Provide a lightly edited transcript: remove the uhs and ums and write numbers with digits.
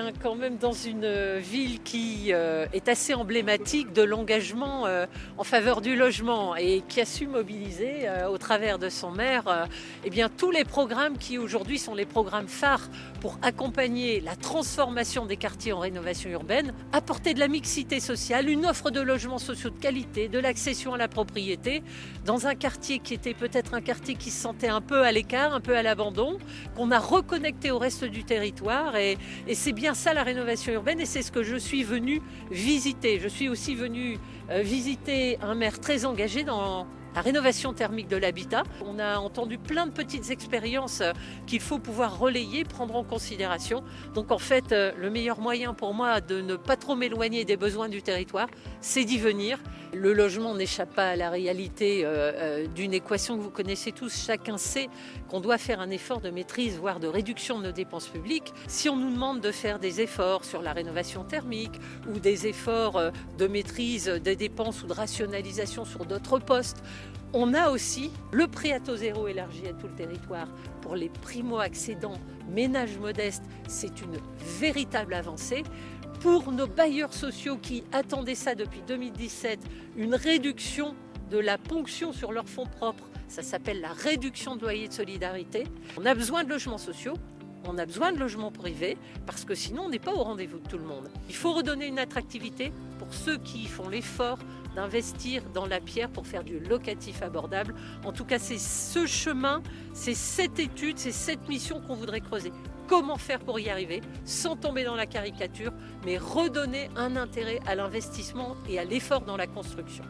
viens quand même dans une ville qui est assez emblématique de l'engagement en faveur du logement et qui a su mobiliser au travers de son maire eh bien, tous les programmes qui aujourd'hui sont les programmes phares pour accompagner la transformation des quartiers en rénovation urbaine, apporter de la mixité sociale, une offre de logements sociaux de qualité, de l'accession à la propriété, dans un quartier qui était peut-être un quartier qui se sentait un peu à l'écart, un peu à l'abandon, qu'on a reconnecté au reste du territoire et c'est bien ça la rénovation urbaine et c'est ce que je suis venue visiter. Je suis aussi venue visiter un maire très engagé dans la rénovation thermique de l'habitat. On a entendu plein de petites expériences qu'il faut pouvoir relayer, prendre en considération. Donc en fait, le meilleur moyen pour moi de ne pas trop m'éloigner des besoins du territoire, c'est d'y venir. Le logement n'échappe pas à la réalité d'une équation que vous connaissez tous. Chacun sait qu'on doit faire un effort de maîtrise, voire de réduction de nos dépenses publiques. Si on nous demande de faire des efforts sur la rénovation thermique ou des efforts de maîtrise des dépenses ou de rationalisation sur d'autres postes, on a aussi le prêt à taux zéro élargi à tout le territoire pour les primo-accédants, ménages modestes. C'est une véritable avancée. Pour nos bailleurs sociaux qui attendaient ça depuis 2017, une réduction de la ponction sur leurs fonds propres, ça s'appelle la réduction de loyer de solidarité. On a besoin de logements sociaux. On a besoin de logements privés parce que sinon on n'est pas au rendez-vous de tout le monde. Il faut redonner une attractivité pour ceux qui font l'effort d'investir dans la pierre pour faire du locatif abordable. En tout cas, c'est ce chemin, c'est cette étude, c'est cette mission qu'on voudrait creuser. Comment faire pour y arriver sans tomber dans la caricature, mais redonner un intérêt à l'investissement et à l'effort dans la construction.